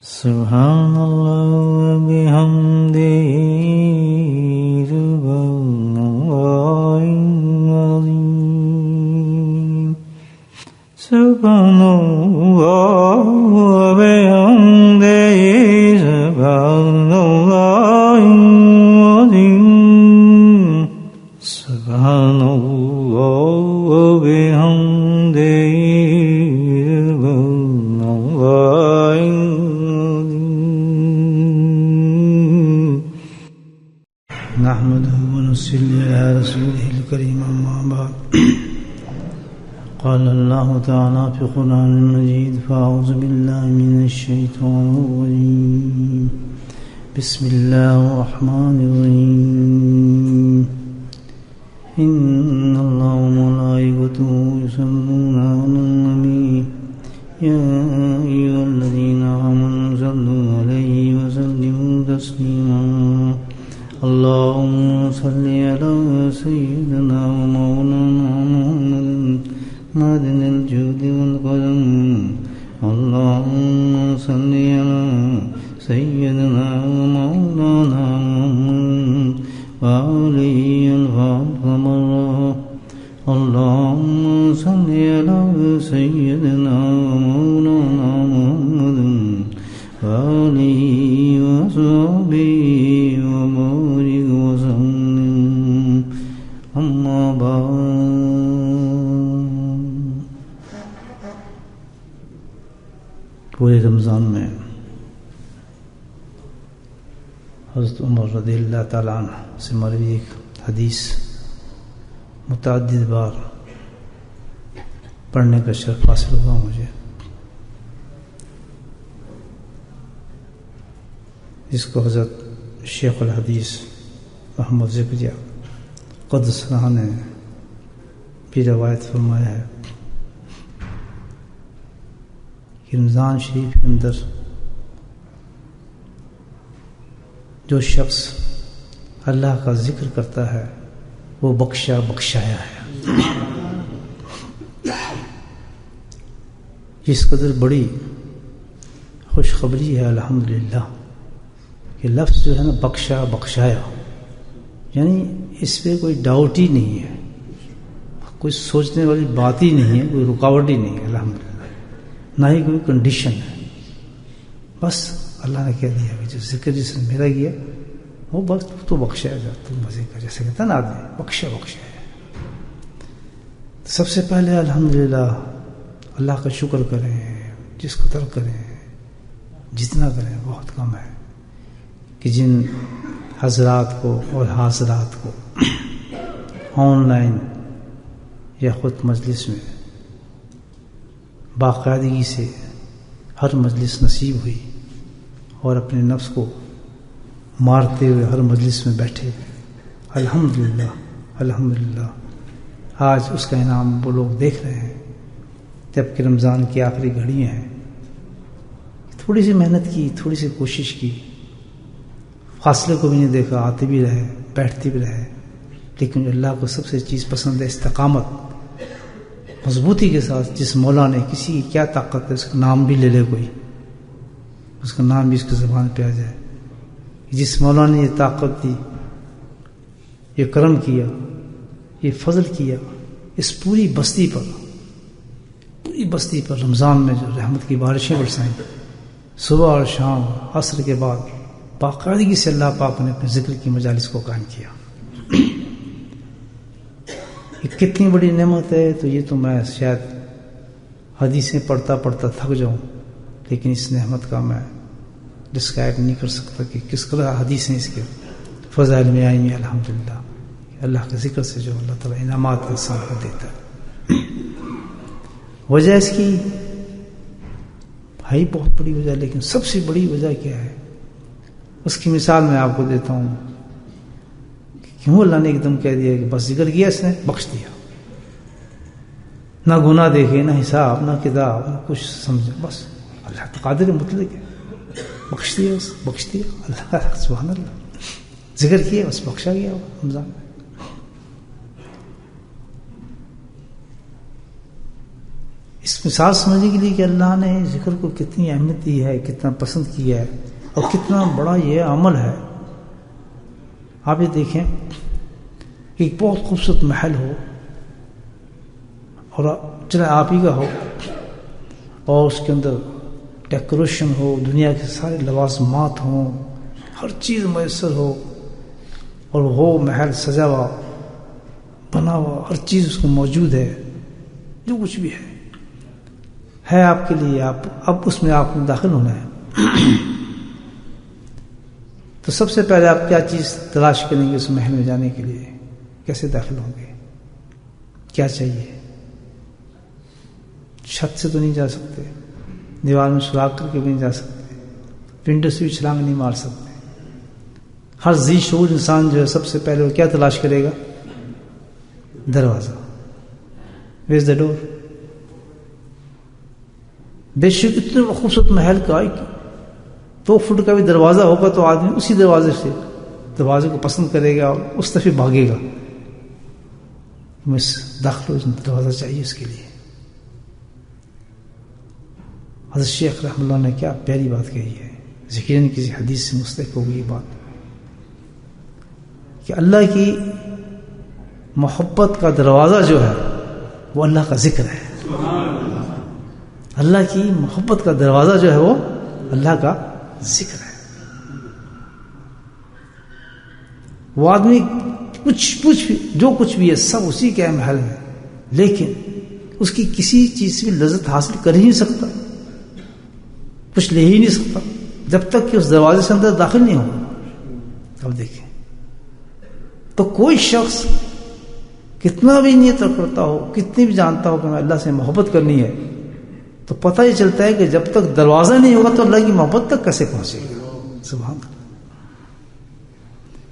سبحان اللہ وبحمدہ سبحان اللہ العظیم سبحان اللہ وبحمدہ سبحان اللہ العظیم سبحان اللہ وبحمدہ نحمده ونصلي على رسوله الكريم أما بعد قال الله تعالى في القرآن المجيد فأعوذ بالله من الشيطان الرجيم بسم الله الرحمن الرحيم إن الله وملائكته يصلون على النبي يا أيها الذين آمنوا صلوا عليه وسلموا تسليما اللهم صل على سيدنا ومولانا محمد معدن الجود والقدم اللهم صل على سيدنا ومولانا محمد وعليه الفاتح مرة اللهم صل على سيدنا ومولانا محمد وعليه وصحبه وبارك وسلم أما بعد پورے رمضان میں حضرت عمر رضی اللہ تعالیٰ عنہ سے مروی ایک حدیث متعدد بار پڑھنے کا شرف حاصل ہوا مجھے، جس کو حضرت شیخ الحدیث محمد زکریا قدس رہا نے بھی روایت فرمایا ہے کہ رمضان شریف کے اندر جو شخص اللہ کا ذکر کرتا ہے وہ بخشایا ہے۔ اس قدر بڑی خوشخبری ہے الحمدللہ کہ لفظ جو ہے نا بخشایا، یعنی اس پہ کوئی ڈاؤٹ ہی نہیں ہے، کوئی سوچنے والی بات ہی نہیں ہے، کوئی رکاوٹ ہی نہیں ہے الحمدللہ، نہ ہی کوئی کنڈیشن ہے، بس اللہ نے کہہ دیا کہ جو ذکر جس نے میرا کیا وہ بس تو بخشایا جا، تو مزے کا جیسے کہتا نا آدمی بخشا ہے۔ سب سے پہلے الحمدللہ اللہ کا شکر کریں، جس کو ترک کریں جتنا کریں بہت کم ہے، کہ جن حضرات کو اور حاضرات کو آن لائن یا خود مجلس میں باقاعدگی سے ہر مجلس نصیب ہوئی اور اپنے نفس کو مارتے ہوئے ہر مجلس میں بیٹھے، الحمدللہ الحمدللہ آج اس کا انعام وہ لوگ دیکھ رہے ہیں۔ جب کہ رمضان کی آخری گھڑیاں ہیں، تھوڑی سی محنت کی، تھوڑی سی کوشش کی، فاصلے کو بھی نہیں دیکھا، آتے بھی رہے بیٹھتے بھی رہے، لیکن اللہ کو سب سے چیز پسند ہے استقامت، مضبوطی کے ساتھ۔ جس مولا نے، کسی کی کیا طاقت ہے، اس کا نام بھی لے لے کوئی، اس کا نام بھی اس کی زبان پہ آ جائے، جس مولا نے یہ طاقت دی، یہ کرم کیا، یہ فضل کیا اس پوری بستی پر رمضان میں جو رحمت کی بارشیں برسائیں، صبح اور شام عصر کے بعد باقاعدگی سے اللہ پاک نے اپنے ذکر کی مجالس کو قائم کیا۔ یہ کتنی بڑی نعمت ہے، تو یہ تو میں شاید حدیثیں پڑھتا تھک جاؤں، لیکن اس نعمت کا میں ڈسکرائب نہیں کر سکتا کہ کس قدر حدیثیں اس کے فضائل میں آئی ہیں الحمدللہ۔ اللہ کے ذکر سے جو اللہ تعالیٰ انعامات انسان کو دیتا ہے، وجہ اس کی ہے بہت بڑی وجہ، لیکن سب سے بڑی وجہ کیا ہے اس کی مثال میں آپ کو دیتا ہوں کہ کیوں اللہ نے ایک دم کہہ دیا کہ بس ذکر کیا اس نے بخش دیا، نہ گناہ دیکھے، نہ حساب، نہ کتاب، نہ کچھ سمجھے، بس اللہ قادر مطلق ہے، بخش دیا اللہ سبحان اللہ، ذکر کیا بس بخشا گیا رمضان میں۔ مثال سمجھنے کے لیے کہ اللہ نے ذکر کو کتنی اہمیت دی ہے، کتنا پسند کیا ہے اور کتنا بڑا یہ عمل ہے. آپ یہ دیکھیں کہ ایک بہت خوبصورت محل ہو اور چلے آپ ہی کا ہو اور اس کے اندر ڈیکوریشن ہو، دنیا کے سارے لوازمات ہوں، ہر چیز میسر ہو اور وہ محل سجا ہوا بنا ہوا، ہر چیز اس کو موجود ہے، جو کچھ بھی ہے آپ کے لیے. آپ اب اس میں آپ کو داخل ہونا ہے تو سب سے پہلے آپ کیا چیز تلاش کریں گے اس محل میں جانے کے لیے؟ کیسے داخل ہوں گے؟ کیا چاہیے؟ چھت سے تو نہیں جا سکتے، دیوار میں سوراخ کر کے بھی نہیں جا سکتے، ونڈو سے بھی چھلانگ نہیں مار سکتے. ہر ذی شعور انسان جو ہے سب سے پہلے وہ کیا تلاش کرے گا؟ دروازہ. ویئر از دا ڈور؟ بے شک اتنے خوبصورت محل کا 2 فٹ کا بھی دروازہ ہوگا تو آدمی اسی دروازے کو پسند کرے گا اور اس طرف بھاگے گا. داخل ہو دروازہ چاہیے اس کے لیے. حضرت شیخ رحمہ اللہ نے کیا پیاری بات کہی ہے، یقیناً کسی حدیث سے مستحق ہوگی یہ بات کہ اللہ کی محبت کا دروازہ جو ہے وہ اللہ کا ذکر ہے. اللہ کی محبت کا دروازہ جو ہے وہ اللہ کا ذکر ہے. وہ آدمی جو کچھ بھی ہے سب اسی کے محل ہے، لیکن اس کی کسی چیز سے بھی لذت حاصل کر ہی نہیں سکتا، کچھ لے ہی نہیں سکتا جب تک کہ اس دروازے سے اندر داخل نہیں ہوگا. اب دیکھیں تو کوئی شخص کتنا بھی نیت کرتا ہو، کتنی بھی جانتا ہو کہ میں اللہ سے محبت کرنی ہے، تو پتہ ہی چلتا ہے کہ جب تک دروازہ نہیں ہوگا تو اللہ کی محبت تک کیسے پہنچے گا. سبحان اللہ.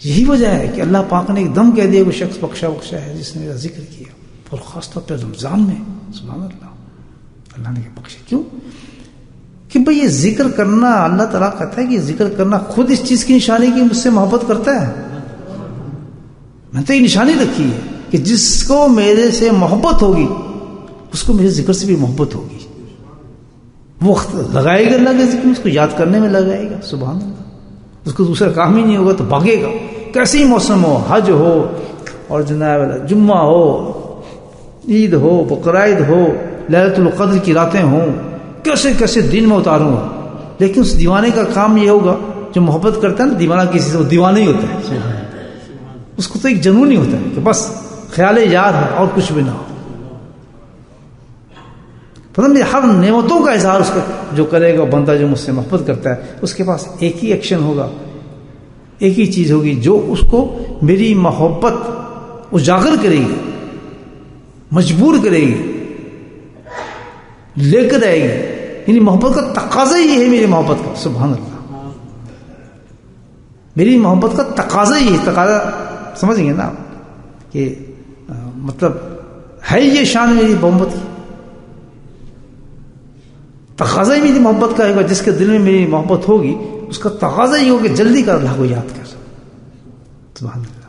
یہی وجہ ہے کہ اللہ پاک نے ایک دم کہہ دیا وہ شخص بخشا ہے جس نے میرا ذکر کیا، اور خاص طور پہ رمضان میں. سبحان اللہ نے بخشا. کیوں؟ کہ بھئی یہ ذکر کرنا، اللہ تعالیٰ کہتا ہے کہ ذکر کرنا خود اس چیز کی نشانی کی مجھ سے محبت کرتا ہے. میں تو یہ نشانی رکھی ہے کہ جس کو میرے سے محبت ہوگی اس کو میرے ذکر سے بھی محبت ہوگی. وقت لگائے گا اللہ کے ذکر میں، اس کو یاد کرنے میں لگائے گا. سبحان اللہ. اس کو دوسرا کام ہی نہیں ہوگا تو بھاگے گا. کیسے ہی موسم ہو، حج ہو اور جناب جمعہ ہو، عید ہو، بقرعید ہو، لیلۃ القدر کی راتیں ہوں، کیسے کیسے دن میں اتاروں گا، لیکن اس دیوانے کا کام یہ ہوگا جو محبت کرتا ہے نا، دیوانہ کسی سے وہ دیوانہ ہی ہوتا ہے. اس کو تو ایک جنون ہی ہوتا ہے کہ بس خیال یار ہے اور کچھ بھی نہ ہو. پتہ نہیں ہر نعمتوں کا اظہار اس کا جو کرے گا بندہ جو مجھ سے محبت کرتا ہے، اس کے پاس ایک ہی ایکشن ہوگا، ایک ہی چیز ہوگی جو اس کو میری محبت اجاگر کرے گی، مجبور کرے گی، لے کر آئے گی. یعنی محبت کا تقاضا ہی ہے میری محبت کا. سبحان اللہ. میری محبت کا تقاضا ہی ہے. تقاضا سمجھیں گے نا کہ مطلب ہے یہ شان میری محبت کی. تقاضا ہی میری محبت کا ہوگا. جس کے دل میں میری محبت ہوگی اس کا تقاضا ہی ہوگا کہ جلدی کر اللہ کو یاد کر. سبحان اللہ.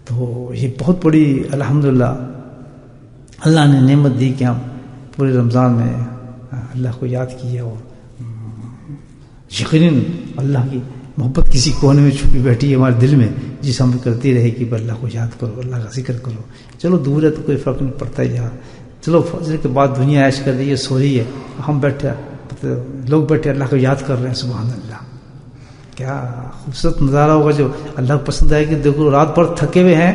تو یہ بہت بڑی الحمدللہ اللہ نے نعمت دی کہ ہم پورے رمضان میں اللہ کو یاد کیا، اور یقیناً اللہ کی محبت کسی کونے میں چھپی بیٹھی ہے ہمارے دل میں، جس ہم کرتی رہے کہ اللہ کو یاد کرو، اللہ کا ذکر کرو. چلو دور ہے تو کوئی فرق نہیں پڑتا ہے، یہاں چلو فجر کے بعد دنیا عیش کر رہی ہے، سو رہی ہے، ہم بیٹھے لوگ بیٹھے اللہ کو یاد کر رہے ہیں. سبحان اللہ. کیا خوبصورت نظارہ ہوگا جو اللہ کو پسند آئے. کہ دیکھو رات بھر تھکے ہوئے ہیں،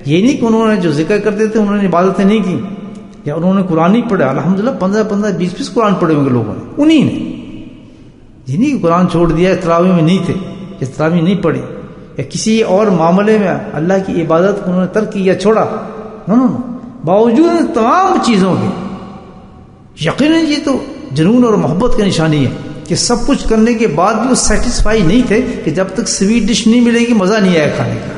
یہ نہیں کہ انہوں نے جو ذکر کرتے تھے انہوں نے عبادتیں نہیں کی یا انہوں نے قرآن نہیں پڑھا. الحمدللہ 15 20 قرآن پڑھے ہوں گے لوگوں نے، انہی نے. یہ نہیں کہ قرآن چھوڑ دیا، تراویح میں نہیں تھے یا تراویح نہیں پڑھی یا کسی اور معاملے میں اللہ کی عبادت کو انہوں نے ترک کیا، چھوڑا. باوجود تمام چیزوں کے یقیناً یہ تو جنون اور محبت کی نشانی ہے کہ سب کچھ کرنے کے بعد بھی وہ سیٹسفائی نہیں تھے کہ جب تک سویٹ ڈش نہیں ملے گی مزہ نہیں آئے کھانے کا.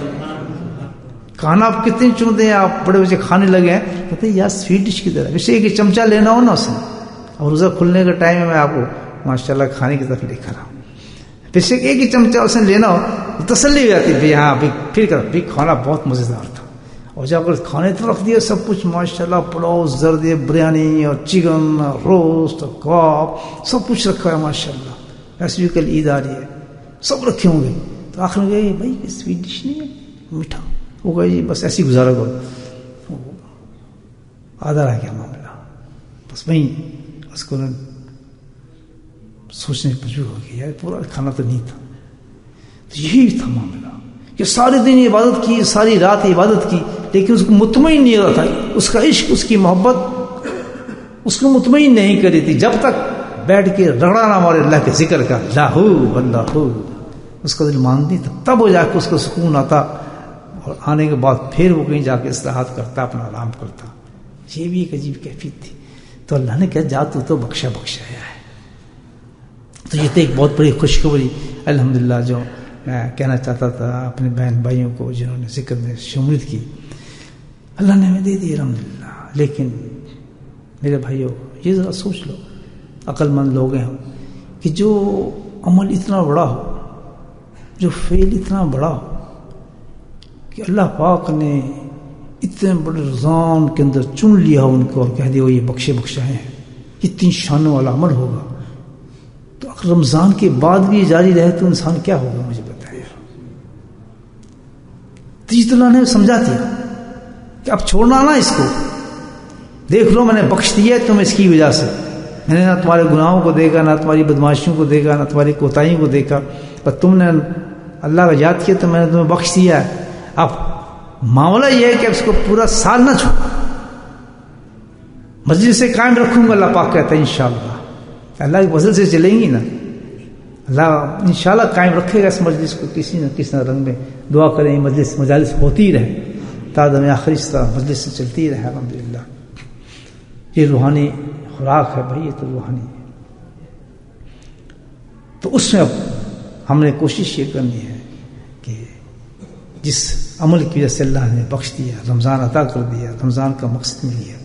کھانا آپ کتنے چنتے ہیں، آپ بڑے بچے کھانے لگے ہیں، کہتے ہیں یار سویٹ ڈش کی طرح ویسے ایک چمچہ لینا ہو نا اس میں، اور روزہ کھلنے کا ٹائم ہے میں آپ کو ماشاءاللہ کھانے کی طرف لے کر آؤں، ویسے ایک ہی چمچہ اس نے لینا ہو تسلی ہو جاتی ہے. ہاں پھر کر کھانا بہت مزیدار تھا. اور جا کر کھانے تو رکھ دیا سب کچھ ماشاءاللہ، پلاؤ، زردے، بریانی اور چکن اور روسٹ اور کباب سب کچھ رکھا ہے ماشاءاللہ. ایسے بھی کل عید آ رہی ہے، سب رکھے ہوں گے. تو آخر میں گئے بھائی سویٹ ڈش نہیں ہے میٹھا، وہ کہا جی بس ایسے ہی گزارا کرو. آدھا رہ گیا معاملہ، بس وہیں اس کو سوچنے پر مجبور ہو گیا یار پورا کھانا تو نہیں تھا. تو یہی تھا معاملہ کہ سارے دن عبادت کی، ساری رات عبادت کی، لیکن اس کو مطمئن نہیں رہا تھا. اس کا عشق، اس کی محبت اس کو مطمئن نہیں کری تھی جب تک بیٹھ کے رگڑا نہ مارے اللہ کے ذکر کا، اللہ اللہ، اس کا دل مانتی تھا. تب وہ جا کے اس کو سکون آتا، اور آنے کے بعد پھر وہ کہیں جا کے استراحت کرتا، اپنا آرام کرتا. یہ بھی ایک عجیب کیفیت تھی. تو اللہ نے کہا جا تو بخشا بخشایا ہے. تو یہ تو ایک بہت بڑی خوشخبری الحمدللہ جو میں کہنا چاہتا تھا اپنے بہن بھائیوں کو جنہوں نے ذکر میں شمولیت کی، اللہ نے ہمیں دے دی الحمدللہ. لیکن میرے بھائیوں یہ ذرا سوچ لو، عقل مند لوگ ہیں کہ جو عمل اتنا بڑا ہو، جو فعل اتنا بڑا ہو کہ اللہ پاک نے اتنے بڑے رمضان کے اندر چن لیا ان کو اور کہہ دیا وہ یہ بخشے بخشائے ہیں، اتنی شانوں والا عمل ہوگا، تو اگر رمضان کے بعد بھی جاری رہے تو انسان کیا ہوگا مجھے بتائیے. تو اللہ نے سمجھا دیا کہ اب چھوڑنا نہ اس کو، دیکھ لو میں نے بخش دیا ہے تمہیں اس کی وجہ سے. میں نے نہ تمہارے گناہوں کو دیکھا، نہ تمہاری بدماشیوں کو دیکھا، نہ تمہاری کوتاہیوں کو دیکھا، پر تم نے اللہ کا یاد کیا تو میں نے تمہیں بخش دیا ہے. اب معاملہ یہ ہے کہ اب اس کو پورا سال نہ چھوڑ، مسجد سے قائم رکھوں گا. اللہ پاک کہتا ہے انشاءاللہ، اللہ کی فضل سے چلیں گی نا، اللہ انشاءاللہ قائم رکھے گا اس مجلس کو کسی نہ کسی رنگ میں. دعا کریں مجالس ہوتی رہے تا دم آخر اس طرح مجلس سے چلتی رہے الحمدللہ. یہ روحانی خوراک ہے بھائی، یہ تو روحانی ہے. تو اس میں اب ہم نے کوشش یہ کرنی ہے کہ جس عمل کی وجہ سے اللہ نے بخش دیا، رمضان عطا کر دیا، رمضان کا مقصد مل گیا،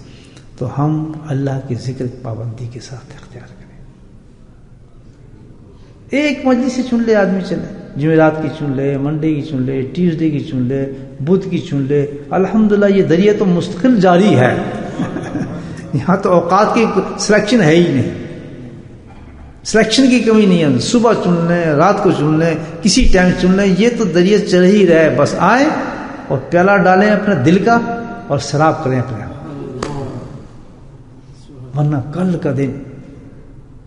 تو ہم اللہ کے ذکر کی پابندی کے ساتھ اختیار کریں. ایک مجلس سے چن لے آدمی، چلے جمعرات کی چن لے، منڈے کی چن لے، ٹیوزڈے کی چن لے، بدھ کی چن لے، الحمدللہ یہ ذریعہ تو مستقل جاری ہے. یہاں تو اوقات کی سلیکشن ہے ہی نہیں، سلیکشن کی کمی نہیں ہے. صبح چن لیں، رات کو چن لیں، کسی ٹائم چن لیں، یہ تو ذریعہ چل ہی رہے. بس آئیں اور پیالہ ڈالیں اپنے دل کا اور شراب کریں اپنے آپ. ورنہ کل کا دن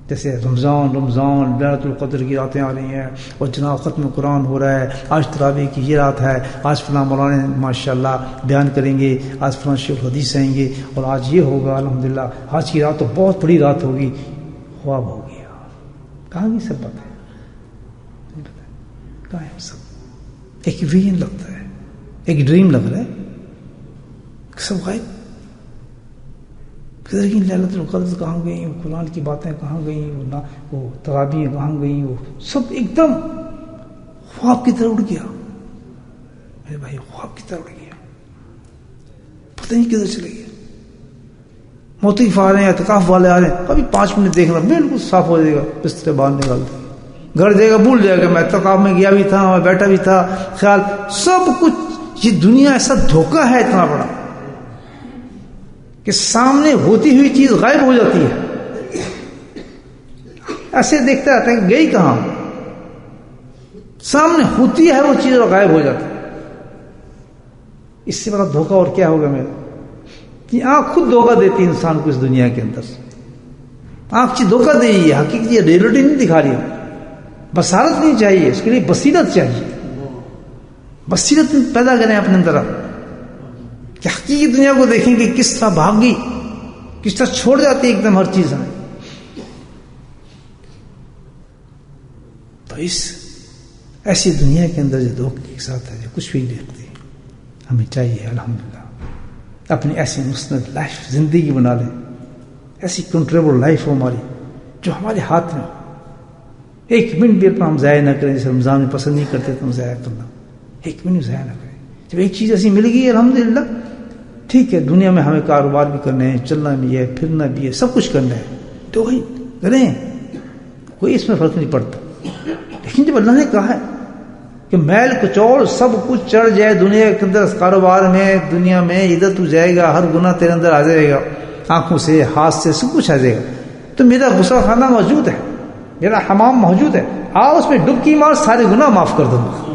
جیسے رمضان لیلۃ القدر کی راتیں آ رہی ہیں اور جناب ختم قرآن ہو رہا ہے، آج تراویح کی یہ رات ہے، آج فلاں مولانا ماشاءاللہ بیان کریں گے، آج فلاں شیخ الحدیث آئیں گے اور آج یہ ہوگا الحمدللہ، آج کی رات تو بہت بڑی رات ہوگی. خواب ہو گیا. کہاں کی سب بات ہے؟ کہاں ہے سب؟ ایک ویژن لگتا ہے، ایک ڈریم لگ رہا ہے، سب غائب. لیلۃ القدر کہاں گئی، وہ قرآن کی باتیں کہاں گئیں، وہ تراویح کہاں گئیں، وہ سب ایک دم خواب کی طرح اڑ گیا. میرے بھائی خواب کی طرح اڑ گیا، پتہ نہیں کدھر چلے گیا. موتیف آ رہے ہیں، اعتکاف والے آ رہے ہیں، ابھی 5 منٹ دیکھنا بالکل صاف ہو جائے گا، بسترے باہر نکال دے گا، گھر جائے گا، بھول جائے گا میں اعتکاف میں گیا بھی تھا، میں بیٹھا بھی تھا. خیال سب کچھ، یہ دنیا ایسا دھوکہ ہے اتنا بڑا کہ سامنے ہوتی ہوئی چیز غائب ہو جاتی ہے. ایسے دیکھتا رہتا ہے کہ گئی کہاں، سامنے ہوتی ہے وہ چیز اور غائب ہو جاتی ہے. اس سے بڑا دھوکہ اور کیا ہوگا میرا؟ یہ آنکھ خود دھوکہ دیتی ہے انسان کو اس دنیا کے اندر. آنکھ چیز دھوکہ دے رہی ہے، حقیقت یہ ریئلٹی نہیں دکھا رہی ہے. بصارت نہیں چاہیے، اس کے لیے بصیرت چاہیے. بصیرت پیدا کریں اپنے اندر کہ حقیقی دنیا کو دیکھیں کہ کس طرح بھاگی، کس طرح چھوڑ جاتی ہے ایک دم ہر چیز ہمیں. تو اس ایسی دنیا کے اندر جو دھوکے کے ساتھ ہے، جو کچھ بھی دیکھتے ہیں، ہمیں چاہیے الحمدللہ اپنی ایسی مستند لائف زندگی بنا لیں، ایسی کنٹرول لائف ہو ہماری جو ہمارے ہاتھ میں. ایک منٹ بھی اپنا ہم ضائع نہ کریں. جیسے رمضان میں پسند نہیں کرتے تو ہم ضائع کرنا، ایک منٹ ضائع نہ کریں. جب ایک چیز ایسی مل گئی الحمدللہ، ٹھیک ہے، دنیا میں ہمیں کاروبار بھی کرنے ہیں، چلنا بھی ہے، پھرنا بھی ہے، سب کچھ کرنا ہے، تو وہی کریں، کوئی اس میں فرق نہیں پڑتا. لیکن جب اللہ نے کہا ہے کہ میل کچوڑ سب کچھ چڑھ جائے دنیا کے اندر، کاروبار میں، دنیا میں، ادھر تو جائے گا، ہر گناہ تیرے اندر آ جائے گا، آنکھوں سے، ہاتھ سے، سب کچھ آ جائے گا، تو میرا غسل خانہ موجود ہے، میرا حمام موجود ہے، آؤ اس میں ڈبکی مار، سارے گناہ معاف کر دوں گا۔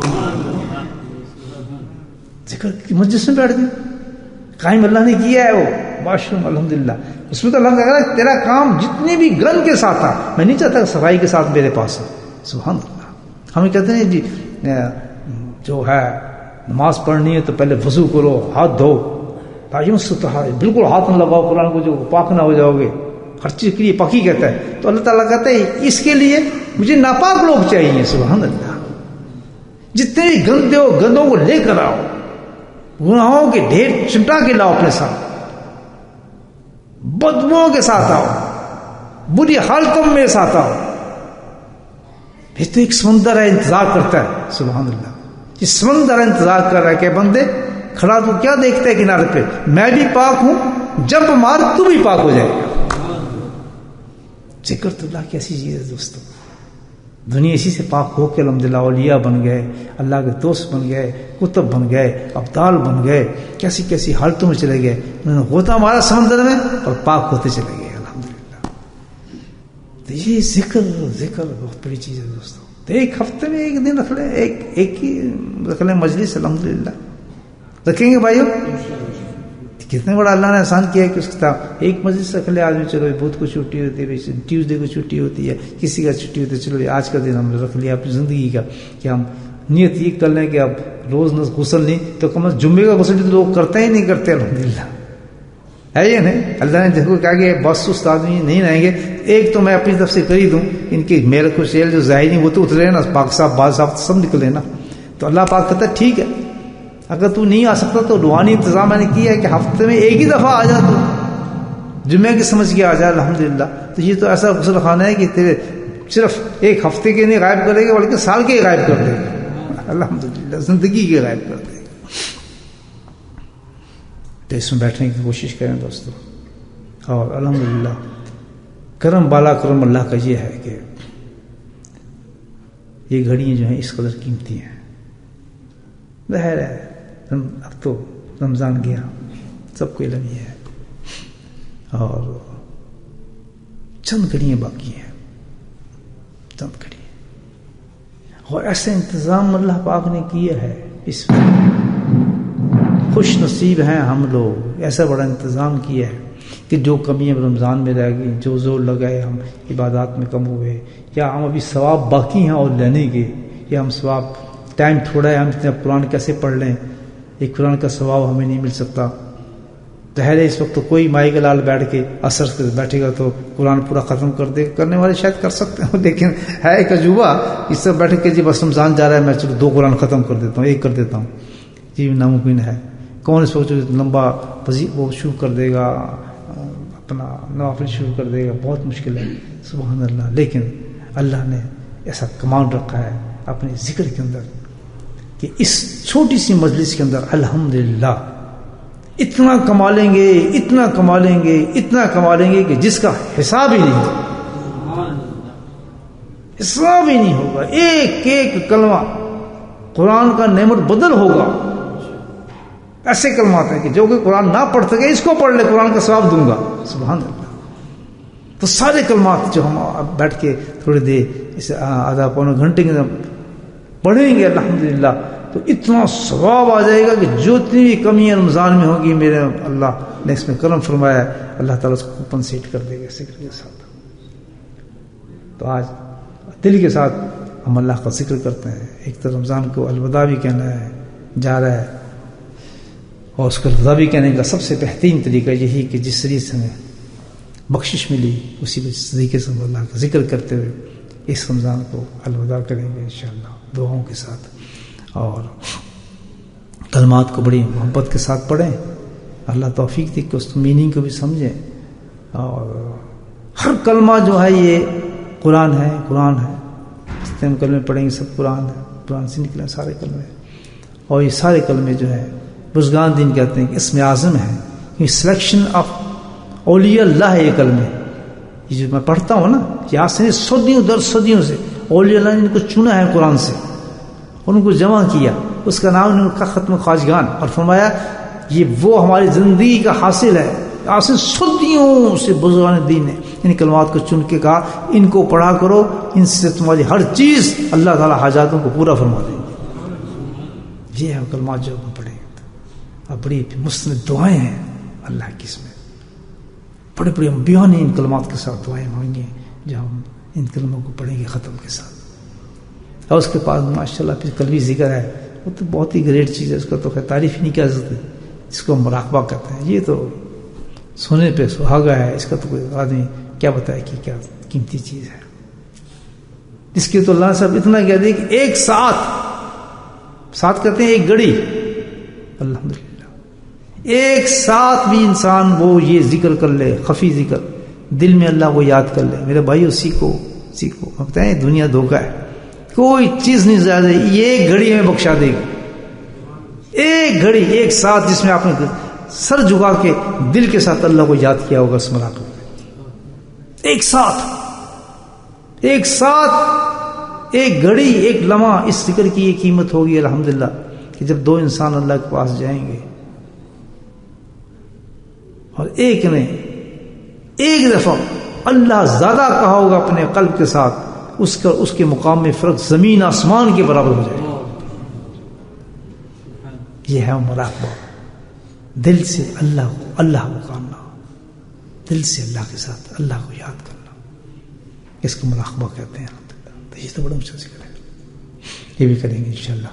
ذکر کی مجلس میں بیٹھ گئے، قائم اللہ نے کیا ہے وہ واش روم، الحمدللہ، اس میں تو اللہ کہہ رہا ہے تیرا کام جتنے بھی گن کے ساتھ آ، میں نہیں چاہتا کہ صفائی کے ساتھ میرے پاس ہو۔ سبحان اللہ۔ ہمیں کہتے ہیں جی جو ہے نماز پڑھنی ہے تو پہلے وضو کرو، ہاتھ دھو، بالکل ہاتھ نہ لگاؤ قرآن کو، جو پاک نہ ہو جاؤ گے، ہر چیز کے لیے پاکی کہتا ہے، تو اللہ تعالیٰ کہتا ہے اس کے لیے مجھے ناپاک لوگ چاہیے۔ سبحان اللہ۔ جتنے بھی گندے ہو گندوں کو لے کر آؤ، گناہوں کے ڈھیر چمٹا کے لاؤ اپنے ساتھ، بدبوؤں کے ساتھ آؤ، بری حالتوں میں ساتھ آؤ، یہ تو ایک سمندر ہے انتظار کرتا ہے۔ سبحان اللہ۔ یہ سمندر انتظار کر رہا ہے کہ بندے کھڑا تو کیا دیکھتا ہے کنارے پہ، میں بھی پاک ہوں، جب مار تو بھی پاک ہو جائے گا۔ ذکر تو اللہ کی ایسی چیز ہے دوستو، دنیا اسی سے پاک ہو کے الحمدللہ اولیاء بن گئے، اللہ کے دوست بن گئے، کتب بن گئے، ابدال بن گئے، کیسی کیسی حالتوں میں چلے گئے، انہوں نے غوطہ مارا سمندر میں اور پاک ہوتے چلے گئے الحمدللہ۔ تو یہ ذکر بہت بڑی چیز ہے دوستو۔ تو ایک ہفتے میں ایک دن رکھ لیں، ایک ہی رکھ لیں مجلس، الحمدللہ رکھیں گے بھائیوں۔ کتنے بڑا اللہ نے آسان کیا ہے کہ اس کتاب ایک مجلس رکھ لے آدمی، چلو بدھ کو چھٹی ہوتی ہے، ٹیوزڈے کو چھٹی ہوتی ہے، کسی کا چھٹی ہوتی ہے، چلو آج کا دن ہم نے رکھ لیا اپنی زندگی کا، کہ ہم نیت یہ کر لیں کہ اب روز غسل نہیں تو کم از جمعے کا غسل تو لوگ کرتے ہی نہیں کرتے الحمدللہ، ہے یہ نہیں؟ اللہ نے دیکھو کہا کہ بس سست آدمی نہیں رہیں گے، ایک تو میں اپنی طرف سے کر ہی دوں، ان کے میرے کو شیل جو ظاہری وہ تو اترے نا، پاک صاحب باز صاحب سب نکلے نا، تو اللہ پاک کہتا ہے ٹھیک ہے، اگر تو نہیں آ سکتا تو روحانی انتظام میں نے کیا ہے کہ ہفتے میں ایک ہی دفعہ آ جا، تو جمعے کی سمجھ کے آ جائے الحمدللہ۔ تو یہ تو ایسا غسل خانہ ہے کہ تیرے صرف ایک ہفتے کے نہیں غائب کرے گا بلکہ سال کے غائب کر دے گا الحمدللہ، زندگی کے غائب کر دے گا۔ تو اس میں بیٹھنے کی کوشش کریں دوستو، اور الحمدللہ کرم بالا کرم اللہ کا یہ ہے کہ یہ گھڑیاں جو ہیں اس قدر قیمتی ہیں۔ ظاہر ہے اب تو رمضان گیا، سب کو علم یہ ہے، اور چند گھڑیاں باقی ہیں، چند گھڑیاں، اور ایسے انتظام اللہ پاک نے کیا ہے، اس میں خوش نصیب ہیں ہم لوگ، ایسا بڑا انتظام کیا ہے کہ جو کمیاں رمضان میں رہ گئی، جو زور لگائے ہم عبادات میں کم ہوئے، یا ہم ابھی ثواب باقی ہیں اور لینے کے، یا ہم ثواب ٹائم تھوڑا ہے، ہم اتنا قرآن کیسے پڑھ لیں، ایک قرآن کا ثواب ہمیں نہیں مل سکتا۔ ظاہر ہے اس وقت تو کوئی مائی کا لال بیٹھ کے اثر سے بیٹھے گا تو قرآن پورا ختم کر دے، کرنے والے شاید کر سکتے ہیں، لیکن ہے ایک عجوبہ اس سے بیٹھ کے جی بس رمضان جا رہا ہے میں چلو 2 قرآن ختم کر دیتا ہوں، ایک کر دیتا ہوں، یہ ناممکن ہے۔ کون اس وقت لمبا وہ شروع کر دے گا، اپنا نوافل شروع کر دے گا، بہت مشکل ہے سبحان اللہ۔ لیکن اللہ نے ایسا کمال رکھا ہے اپنے ذکر کے اندر کہ اس چھوٹی سی مجلس کے اندر الحمدللہ اتنا کمالیں گے، اتنا کمالیں گے، اتنا کمالیں گے کہ جس کا حساب ہی نہیں ہوگا، حساب ہی نہیں ہوگا۔ ایک ایک کلمہ قرآن کا نعمت بدل ہوگا، ایسے کلمات ہیں کہ جو کہ قرآن نہ پڑھ سکے اس کو پڑھ لے، قرآن کا ثواب دوں گا سبحان اللہ۔ تو سارے کلمات جو ہم اب بیٹھ کے تھوڑی دیر اس آدھا پونا گھنٹے کے اندر پڑھیں گے الحمدللہ تو اتنا ثواب آ جائے گا کہ جو اتنی بھی کمیاں رمضان میں ہوگی میرے اللہ نے اس میں کرم فرمایا ہے، اللہ تعالیٰ اس کو کمپنسیٹ کر دے گا ذکر کے ساتھ۔ تو آج دل کے ساتھ ہم اللہ کا ذکر کرتے ہیں، ایک تو رمضان کو الوداع بھی کہنا ہے، جا رہا ہے، اور اس کو الوداع بھی کہنے کا سب سے بہترین طریقہ یہی کہ جس طریقے سے ہمیں بخشش ملی اسی طریقے سے ہم اللہ کا ذکر کرتے ہوئے اس رمضان کو الوداع کریں گے انشاءاللہ دعاؤں کے ساتھ، اور کلمات کو بڑی محبت کے ساتھ پڑھیں، اللہ توفیق دے کہ اس میننگ کو بھی سمجھیں، اور ہر کلمہ جو ہے یہ قرآن ہے، قرآن ہے، جتنے ہم کلمے پڑھیں گے سب قرآن ہے، قرآن سے نکلے سارے کلمے، اور یہ سارے کلمے جو ہے بزرگان دین کہتے ہیں کہ اسم اعظم ہے، یہ سلیکشن آف اولیاء اللہ ہے، یہ کلمے یہ جو میں پڑھتا ہوں نا، یہاں سے صدیوں در صدیوں سے اولیاء اللہ نے ان کو چنا ہے قرآن سے، ان کو جمع کیا، اس کا نام نے رکھا ختم خواجگان، اور فرمایا یہ وہ ہماری زندگی کا حاصل ہے. آسن صدیوں سے بزرگان دین نے ان کلمات کو چن کے کہا ان کو پڑھا کرو، ان سے تمہاری ہر چیز اللہ تعالی حاجاتوں کو پورا فرما دیں گے. یہ ہے کلمات جو ہم پڑھیں. اور بڑی مستند دعائیں ہیں اللہ کی، اس میں بڑے بڑے انبیاء نے ان کلمات کے ساتھ دعائیں مانگی ہیں جو ہم ان کلموں کو پڑھیں گے ختم کے ساتھ. اور اس کے پاس ماشاءاللہ پھر قلبی ذکر ہے، وہ تو بہت ہی گریٹ چیز ہے، اس کا تو خیر تعریف ہی نہیں کر سکتے، جس کو ہم مراقبہ کہتے ہیں. یہ تو سونے پہ سہاگا ہے، اس کا تو کوئی آدمی کیا بتائے کہ کیا قیمتی چیز ہے، جس کے تو اللہ صاحب اتنا کہہ دے کہ ایک ساتھ کہتے ہیں ایک گھڑی، الحمدللہ ایک ساتھ بھی انسان وہ یہ ذکر کر لے، خفی ذکر دل میں اللہ کو یاد کر لے. میرے بھائیو سیکھو. ہم کہتے ہیں دنیا دھوکہ ہے، کوئی چیز نہیں زیادہ، یہ ایک گھڑی میں بخشا دے گی. ایک گھڑی ایک ساتھ جس میں آپ نے سر جھکا کے دل کے ساتھ اللہ کو یاد کیا ہوگا، اسمرا کو ایک ساتھ ایک گھڑی ایک لمحہ، اس ذکر کی یہ قیمت ہوگی الحمدللہ کہ جب دو انسان اللہ کے پاس جائیں گے اور ایک نے ایک دفعہ اللہ زیادہ کہا ہوگا اپنے قلب کے ساتھ، اس کے مقام میں فرق زمین آسمان کے برابر ہو جائے گا. یہ ہے مراقبہ، دل سے اللہ کو کرنا، دل سے اللہ کے ساتھ اللہ کو یاد کرنا، اس کو مراقبہ کہتے ہیں. تو یہ تو بڑا اونچا ذکر ہے، یہ بھی کریں گے انشاءاللہ.